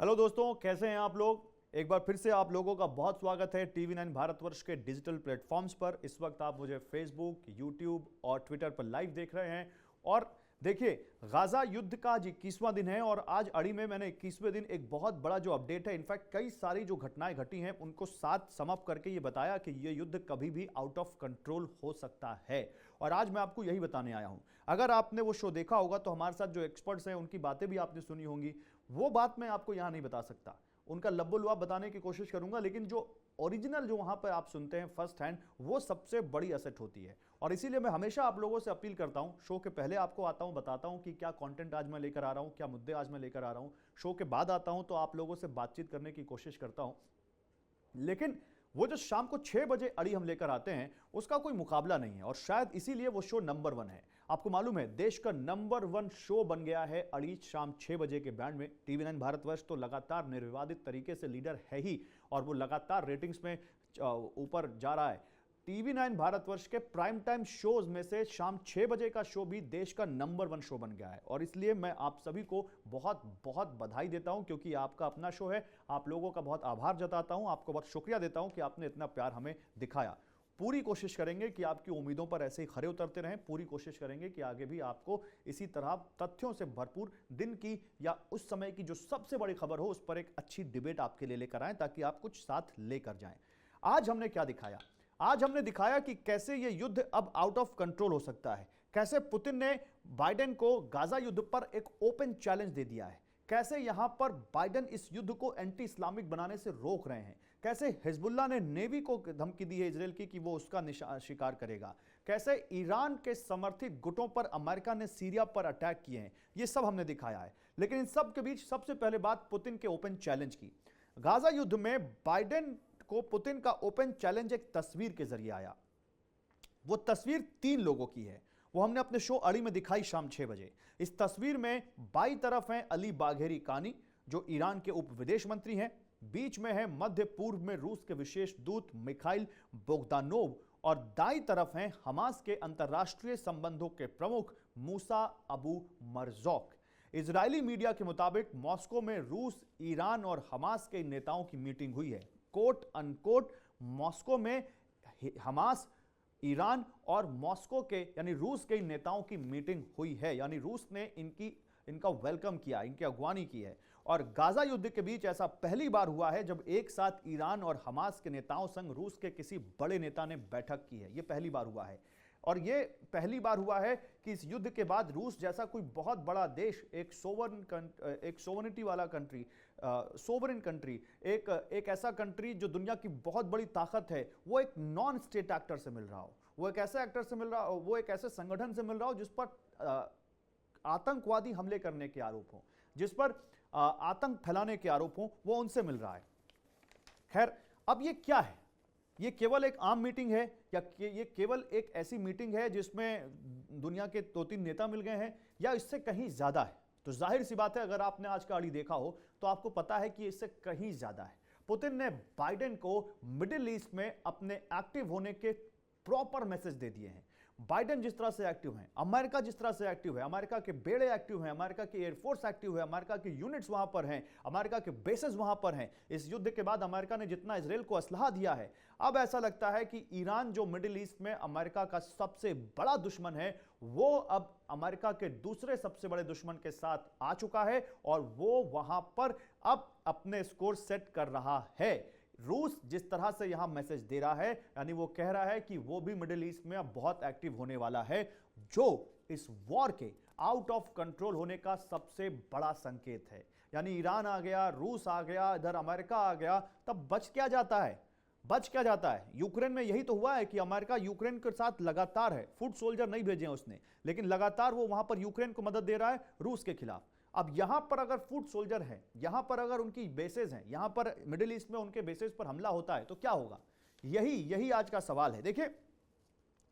Hello दोस्तों, कैसे हैं आप लोग। एक बार फिर से आप लोगों का बहुत स्वागत है टीवी9 भारतवर्ष के डिजिटल प्लेटफॉर्म्स पर। इस वक्त आप मुझे फेसबुक, यूट्यूब और ट्विटर पर लाइव देख रहे हैं। और देखिए, गाजा युद्ध का आज 21वां दिन है और आज अड़ी में मैंने 21वें दिन एक बहुत बड़ा जो अपडेट है, इनफैक्ट कई सारी जो घटनाएं घटी हैं उनको साथ समअप करके ये बताया कि ये युद्ध कभी भी आउट ऑफ कंट्रोल हो सकता है। और आज मैं आपको यही बताने आया हूं। अगर आपने वो शो देखा होगा तो हमारे साथ जो एक्सपर्ट्स हैं उनकी बातें भी आपने सुनी होंगी। वो बात मैं आपको यहां नहीं बता सकता, उनका लब्बो-लुआब बताने की कोशिश करूंगा, लेकिन जो ओरिजिनल जो वहां पर आप सुनते हैं फर्स्ट हैंड, वो सबसे बड़ी एसेट होती है। और इसीलिए मैं हमेशा आप लोगों से अपील करता हूं, शो के पहले आपको आता हूं, बताता हूं कि क्या कंटेंट आज मैं लेकर आ रहा हूं, क्या मुद्दे आज मैं लेकर आ रहा हूं। शो के बाद आता हूं तो आप लोगों से बातचीत करने की कोशिश करता हूं, लेकिन वो जो शाम को 6 बजे अड़ी हम लेकर आते हैं उसका कोई मुकाबला नहीं है। और शायद इसीलिए वो शो नंबर 1 है। आपको मालूम है, देश का नंबर 1 शो बन गया है अड़ी शाम 6 बजे के बैंड में। टीवी9 भारतवर्ष तो लगातार निर्विवादित तरीके से लीडर है ही, और वो लगातार रेटिंग्स में ऊपर जा रहा है। टीवी9 भारतवर्ष के प्राइम टाइम शोज में से शाम 6 बजे का शो भी देश का नंबर 1 शो बन गया है। और इसलिए मैं आप सभी को बहुत बहुत बधाई देता हूं, क्योंकि आपका अपना शो है। आप लोगों का बहुत आभार जताता हूं, आपको बहुत शुक्रिया देता हूं कि आपने इतना प्यार हमें दिखाया। पूरी कोशिश करेंगे कि आपकी उम्मीदों पर ऐसे ही खरे उतरते रहें। पूरी कोशिश करेंगे कि आगे भी आपको इसी तरह तथ्यों से भरपूर दिन की या उस समय की जो सबसे बड़ी खबर हो उस पर एक अच्छी डिबेट आपके लिए लेकर आएं, ताकि आप कुछ साथ लेकर जाएं। आज हमने क्या दिखाया? आज हमने दिखाया कि कैसे यह युद्ध अब आउट ऑफ कंट्रोल हो सकता है। कैसे पुतिन ने बाइडेन को गाजा युद्ध पर एक ओपन चैलेंज दे दिया है। कैसे यहां पर बाइडेन इस युद्ध को एंटी इस्लामिक बनाने से रोक रहे हैं। कैसे हिजबुल्लाह ने नेवी को धमकी दी है इजराइल की कि वो उसका शिकार करेगा। कैसे ईरान के समर्थित गुटों पर अमेरिका ने सीरिया पर अटैक किए हैं। ये सब हमने दिखाया है। लेकिन इन सब के बीच सबसे पहले बात पुतिन के ओपन चैलेंज की। गाजा युद्ध में बाइडेन को पुतिन का ओपन चैलेंज एक तस्वीर के जरिए आया। वो तस्वीर 3 लोगों की है। वो हमने अपने शो अड़ी में दिखाई शाम 6 बजे। इस तस्वीर में बाईं तरफ हैं अली बाघेरी कानी, जो ईरान के उप विदेश मंत्री हैं। बीच में है मध्य पूर्व में रूस के विशेष दूत मिखाइल बोगदानोव, और दाईं तरफ हैं हमास के अंतर्राष्ट्रीय संबंधों के प्रमुख मूसा अबू मरजौक। इजरायली मीडिया के मुताबिक मॉस्को में रूस, ईरान और हमास के नेताओं की मीटिंग हुई है। कोट अनकोट मॉस्को में हमास, ईरान और मॉस्को के यानी रूस के नेताओं की मीटिंग हुई है। यानी रूस ने इनका वेलकम किया, इनकी अगवानी की है। और गाजा युद्ध के बीच ऐसा पहली बार हुआ है जब एक साथ ईरान और हमास के नेताओं संग रूस के किसी बड़े नेता ने बैठक की है। यह पहली बार हुआ है। और यह पहली बार हुआ है कि इस युद्ध के बाद रूस जैसा कोई बहुत बड़ा देश, एक सोवरेनिटी वाला कंट्री, सोवरेन कंट्री, एक ऐसा कंट्री जो दुनिया की बहुत बड़ी ताकत है, वो एक नॉन स्टेट एक्टर से मिल रहा हो। वो एक ऐसे एक्टर से मिल रहा हो, वो एक ऐसे संगठन से मिल रहा हो जिस पर आतंकवादी हमले करने के आरोप हो, जिस पर आतंक फैलाने के आरोप हो, वो उनसे मिल रहा है। खैर, अब ये क्या है? ये केवल एक आम मीटिंग है या ये केवल एक ऐसी मीटिंग है जिसमें दुनिया के 2-3 नेता मिल गए हैं, या इससे कहीं ज्यादा है? तो जाहिर सी बात है, अगर आपने आज का अड़ी देखा हो तो आपको पता है कि इससे कहीं ज्यादा है। पुतिन ने बाइडेन को मिडिल ईस्ट में अपने एक्टिव होने के प्रॉपर मैसेज दे दिए हैं। बाइडेन जिस तरह से एक्टिव हैं, अमेरिका जिस तरह से एक्टिव है, अमेरिका के बेड़े एक्टिव हैं, अमेरिका की एयरफोर्स एक्टिव है, अमेरिका की यूनिट्स वहां पर हैं, अमेरिका के बेसेस वहां पर हैं। इस युद्ध के बाद अमेरिका ने जितना इजराइल को असलहा दिया है, अब ऐसा लगता है कि ईरान जो मिडिल ईस्ट में अमेरिका का सबसे बड़ा दुश्मन है, वो अब अमेरिका के दूसरे सबसे बड़े दुश्मन के साथ आ चुका है और वो वहां पर अब अपने स्कोर सेट कर रहा है। रूस जिस तरह से यहां मैसेज दे रहा है, यानी वो कह रहा है कि वो भी मिडिल ईस्ट में अब बहुत एक्टिव होने वाला है, जो इस वॉर के आउट ऑफ कंट्रोल होने का सबसे बड़ा संकेत है। यानी ईरान आ गया, रूस आ गया, इधर अमेरिका आ गया, तब बच क्या जाता है? बच क्या जाता है? यूक्रेन में यही तो हुआ है कि अमेरिका यूक्रेन के साथ लगातार है, फुट सोल्जर नहीं भेजे हैं उसने, लेकिन लगातार वो वहां पर यूक्रेन को मदद दे रहा है रूस के खिलाफ। अब यहां पर अगर फुट सोल्जर है, यहां पर अगर उनकी बेसेस हैं, यहां पर मिडिल ईस्ट में उनके बेसेस पर हमला होता है तो क्या होगा? यही आज का सवाल है। देखिए,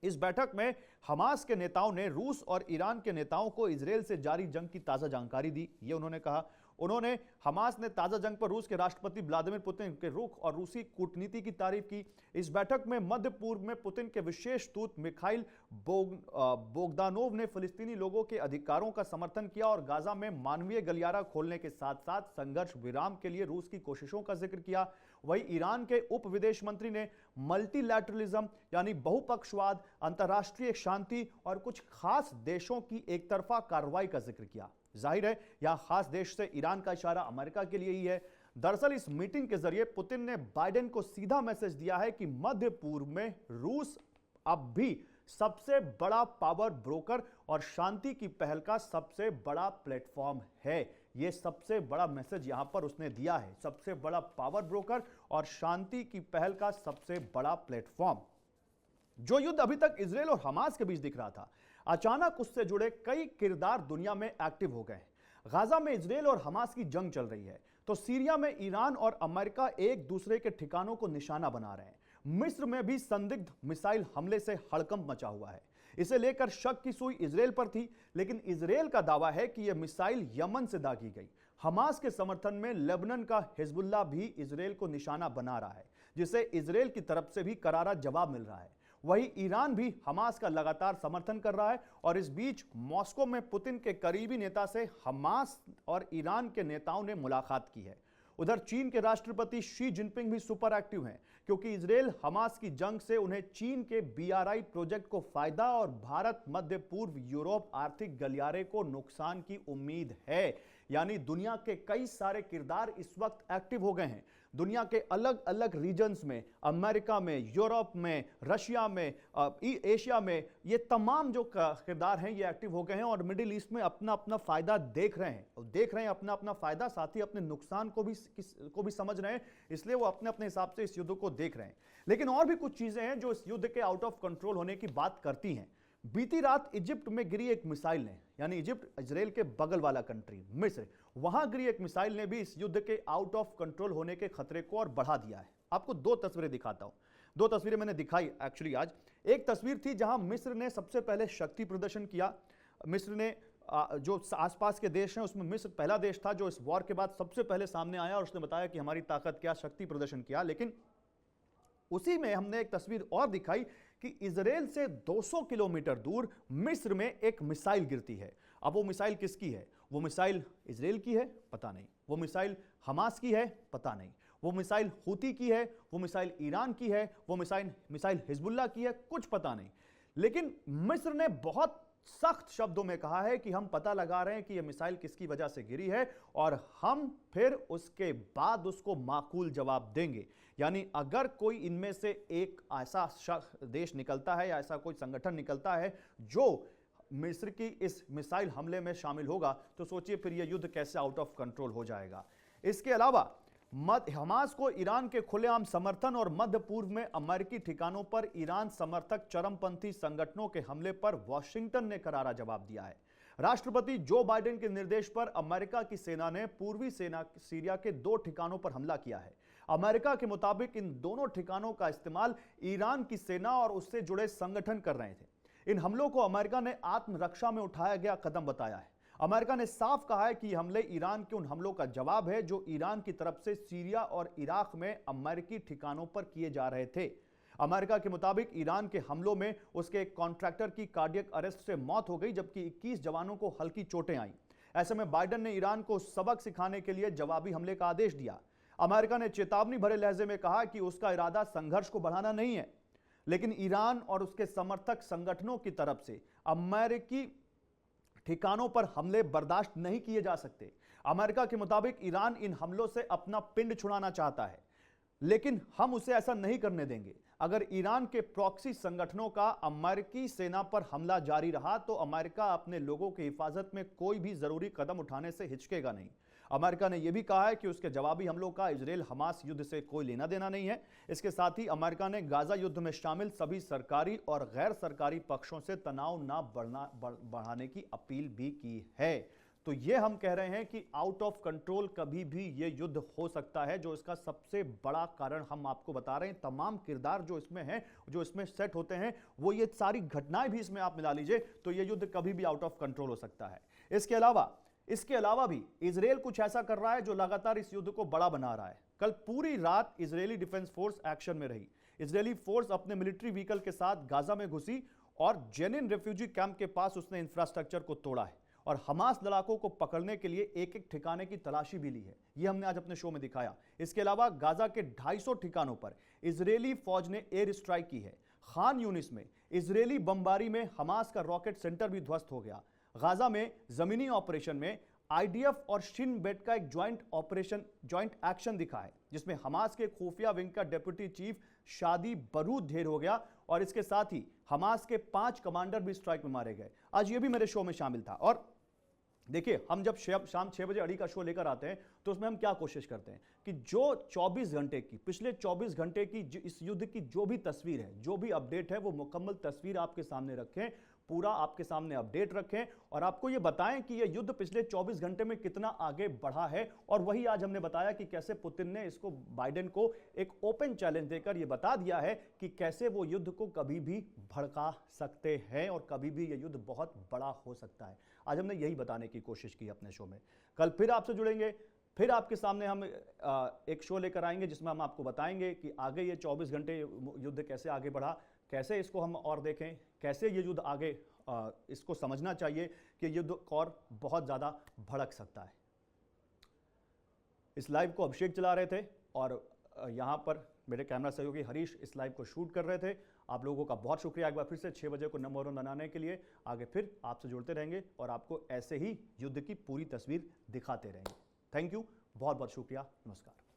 इस बैठक में हमास के नेताओं ने रूस और ईरान के नेताओं को इजराइल से जारी जंग की ताजा जानकारी दी। ये उन्होंने कहा। उन्होंने हमास ने ताजा जंग पर रूस के राष्ट्रपति व्लादिमीर पुतिन के रुख और रूसी कूटनीति की तारीफ की। इस बैठक में मध्य पूर्व में पुतिन के विशेष दूत मिखाइल बोगदानोव ने फिलिस्तीनी लोगों के अधिकारों का समर्थन किया और गाजा में मानवीय गलियारा खोलने के साथ साथ संघर्ष विराम के लिए रूस की कोशिशों का जिक्र किया। वहीं ईरान के उप विदेश मंत्री ने मल्टीलैटरलिज्म यानी बहुपक्षवाद, अंतर्राष्ट्रीय शांति और कुछ खास देशों की एकतरफा कार्रवाई का जिक्र किया। जाहिर है यहां खास देश से ईरान का इशारा अमेरिका के लिए ही है। दरअसल इस मीटिंग के जरिए पुतिन ने बाइडेन को सीधा मैसेज दिया है कि मध्य पूर्व में रूस अब भी सबसे बड़ा पावर ब्रोकर और शांति की पहल का सबसे बड़ा प्लेटफॉर्म है। यह सबसे बड़ा मैसेज यहां पर उसने दिया है, सबसे बड़ा पावर ब्रोकर और शांति की पहल का सबसे बड़ा प्लेटफॉर्म। जो युद्ध अभी तक इजराइल और हमास के बीच दिख रहा था, अचानक उससे जुड़े कई किरदार दुनिया में एक्टिव हो गए हैं। गाजा में इजराइल और हमास की जंग चल रही है, तो सीरिया में ईरान और अमेरिका एक दूसरे के ठिकानों को निशाना बना रहे हैं। मिस्र में भी संदिग्ध मिसाइल हमले से हड़कंप मचा हुआ है। इसे लेकर शक की सुई इजराइल पर थी, लेकिन इजराइल का दावा है कि यह मिसाइल यमन से दागी गई। हमास के समर्थन में लेबनान का हिजबुल्लाह भी इजराइल को निशाना बना रहा है, जिसे इजराइल की तरफ से भी करारा जवाब मिल रहा है। वहीं ईरान भी हमास का लगातार समर्थन कर रहा है और इस बीच मॉस्को में पुतिन के करीबी नेता से हमास और ईरान के नेताओं ने मुलाकात की है। उधर चीन के राष्ट्रपति शी जिनपिंग भी सुपर एक्टिव हैं, क्योंकि इजराइल हमास की जंग से उन्हें चीन के BRI प्रोजेक्ट को फायदा और भारत, मध्य पूर्व, यूरोप आर्थिक गलियारे को नुकसान की उम्मीद है। यानी दुनिया के कई सारे किरदार इस वक्त एक्टिव हो गए हैं। दुनिया के अलग अलग रीजन्स में, अमेरिका में, यूरोप में, रशिया में, एशिया में, ये तमाम जो किरदार हैं ये एक्टिव हो गए हैं और मिडिल ईस्ट में अपना अपना फायदा देख रहे हैं अपना अपना फायदा, साथ ही अपने नुकसान को भी समझ रहे हैं। इसलिए वो अपने अपने हिसाब से इस युद्ध को देख रहे हैं। लेकिन और भी कुछ चीजें हैं जो इस युद्ध के आउट ऑफ कंट्रोल होने की बात करती हैं। बीती रात इजिप्ट में गिरी एक मिसाइल ने, यानी इजिप्ट इजराइल के बगल वाला कंट्री मिस्र, वहां गिरी एक मिसाइल ने भी इस युद्ध के आउट ऑफ कंट्रोल होने के खतरे को और बढ़ा दिया है। आपको दो तस्वीरें दिखाता हूं। दो तस्वीरें मैंने दिखाई एक्चुअली आज। एक तस्वीर थी जहां मिस्र ने सबसे पहले शक्ति प्रदर्शन किया। मिस्र ने जो आसपास के देश हैं उसमें मिस्र पहला देश था जो इस वॉर के बाद सबसे पहले सामने आया और उसने बताया कि हमारी ताकत क्या, शक्ति प्रदर्शन किया। लेकिन उसी में हमने एक तस्वीर और दिखाई कि इजराइल से 200 किलोमीटर दूर मिस्र में एक मिसाइल गिरती है। अब वो मिसाइल किसकी है? वो मिसाइल इजराइल की है? पता नहीं। वो मिसाइल हमास की है? पता नहीं। वो मिसाइल हूती की है? वो मिसाइल ईरान की है? वो मिसाइल हिजबुल्लाह की है? कुछ पता नहीं। लेकिन मिस्र ने बहुत सख्त शब्दों में कहा है कि हम पता लगा रहे हैं कि यह मिसाइल किसकी वजह से गिरी है और हम फिर उसके बाद उसको माकूल जवाब देंगे। यानी अगर कोई इनमें से एक ऐसा देश निकलता है या ऐसा कोई संगठन निकलता है जो मिस्र की इस मिसाइल हमले में शामिल होगा, तो सोचिए फिर यह युद्ध कैसे आउट ऑफ कंट्रोल हो जाएगा। इसके अलावा हमास को ईरान के खुलेआम समर्थन और मध्य पूर्व में अमेरिकी ठिकानों पर ईरान समर्थक चरमपंथी संगठनों के हमले पर वॉशिंगटन ने करारा जवाब दिया है। राष्ट्रपति जो बाइडेन के निर्देश पर अमेरिका की सेना ने पूर्वी सीरिया के 2 ठिकानों पर हमला किया है। अमेरिका के मुताबिक इन दोनों ठिकानों का इस्तेमाल ईरान की सेना और उससे जुड़े संगठन कर रहे थे। इन हमलों को अमेरिका ने आत्मरक्षा में उठाया गया कदम बताया है। अमेरिका ने साफ कहा है कि ये हमले ईरान के उन हमलों का जवाब है जो ईरान की तरफ से सीरिया और इराक में अमेरिकी ठिकानों पर किए जा रहे थे। अमेरिका के मुताबिक ईरान के हमलों में उसके एक कॉन्ट्रैक्टर की कार्डियक अरेस्ट से मौत हो गई, जबकि 21 जवानों को हल्की चोटें आईं। ऐसे में बाइडेन ने ईरान को सबक सिखाने के लिए जवाबी हमले का आदेश दिया। अमेरिका ने चेतावनी भरे लहजे में कहा कि उसका इरादा संघर्ष को बढ़ाना नहीं है, लेकिन ईरान और उसके समर्थक संगठनों की तरफ से अमेरिकी ठिकानों पर हमले बर्दाश्त नहीं किए जा सकते। अमेरिका के मुताबिक ईरान इन हमलों से अपना पिंड छुड़ाना चाहता है, लेकिन हम उसे ऐसा नहीं करने देंगे। अगर ईरान के प्रॉक्सी संगठनों का अमेरिकी सेना पर हमला जारी रहा तो अमेरिका अपने लोगों की हिफाजत में कोई भी जरूरी कदम उठाने से हिचकेगा नहीं। अमेरिका ने यह भी कहा है कि उसके जवाबी हमलों का इजराइल हमास युद्ध से कोई लेना देना नहीं है। इसके साथ ही अमेरिका ने गाजा युद्ध में शामिल सभी सरकारी और गैर सरकारी पक्षों से तनाव न बढ़ाने की अपील भी की है। तो ये हम कह रहे हैं कि आउट ऑफ कंट्रोल कभी भी ये युद्ध हो सकता है। जो इसका सबसे बड़ा कारण हम आपको बता रहे हैं, तमाम किरदार जो इसमें हैं, जो इसमें सेट होते हैं, वो ये सारी घटनाएं भी इसमें आप मिला लीजिए तो ये युद्ध कभी भी आउट ऑफ कंट्रोल हो सकता है। इसके अलावा इसके अलावा भी इजराइल कुछ ऐसा कर रहा है जो लगातार इस युद्ध को बड़ा बना रहा है। कल पूरी रात इजरायली डिफेंस फोर्स एक्शन में रही। इजरायली फोर्स अपने मिलिट्री व्हीकल के साथ गाजा में घुसी और जेनिन रेफ्यूजी कैंप के पास उसने इंफ्रास्ट्रक्चर को तोड़ा है और हमास लड़ाकों को पकड़ने के लिए एक एक ठिकाने की तलाशी भी ली है। यह हमने आज अपने शो में दिखाया। इसके अलावा गाजा के 250 ठिकानों पर इजरायली फौज ने एयर स्ट्राइक की है। खान यूनिस में इजरायली बमबारी में हमास का रॉकेट सेंटर भी ध्वस्त हो गया। गाजा में जमीनी ऑपरेशन में आईडीएफ और शिन बेट का एक ज्वाइंट एक्शन दिखा है, जिसमें हमास के खुफिया विंग का डेप्यूटी चीफ शादी बरूद ढेर हो गया और इसके साथ ही हमास के 5 कमांडर भी स्ट्राइक में मारे गए। आज ये भी मेरे शो में शामिल था। और देखिए, हम जब शाम 6 बजे अड़ी का शो लेकर आते हैं तो उसमें हम क्या कोशिश करते हैं कि जो 24 घंटे की, पिछले 24 घंटे की इस युद्ध की जो भी तस्वीर है, जो भी अपडेट है, वो मुकम्मल तस्वीर आपके सामने रखें, पूरा आपके सामने अपडेट रखें और आपको ये बताएं कि ये युद्ध पिछले 24 घंटे में कितना आगे बढ़ा है। और वही आज हमने बताया कि कैसे पुतिन ने इसको बाइडेन को एक ओपन चैलेंज देकर ये बता दिया है कि कैसे वो युद्ध को कभी भी भड़का सकते हैं और कभी भी ये युद्ध बहुत बड़ा हो सकता है। आज हमने यही बताने की कोशिश की अपने शो में। कल फिर आपसे जुड़ेंगे, फिर आपके सामने हम एक शो लेकर आएंगे जिसमें हम आपको बताएंगे कि आगे ये 24 घंटे युद्ध कैसे आगे बढ़ा, कैसे इसको हम और देखें, कैसे ये युद्ध आगे इसको समझना चाहिए कि युद्ध और बहुत ज़्यादा भड़क सकता है। इस लाइव को अभिषेक चला रहे थे और यहाँ पर मेरे कैमरा सहयोगी हरीश इस लाइव को शूट कर रहे थे। आप लोगों का बहुत शुक्रिया एक बार फिर से 6 बजे को नंबर 1 बनाने के लिए। आगे फिर आपसे जुड़ते रहेंगे और आपको ऐसे ही युद्ध की पूरी तस्वीर दिखाते रहेंगे। थैंक यू, बहुत बहुत शुक्रिया, नमस्कार।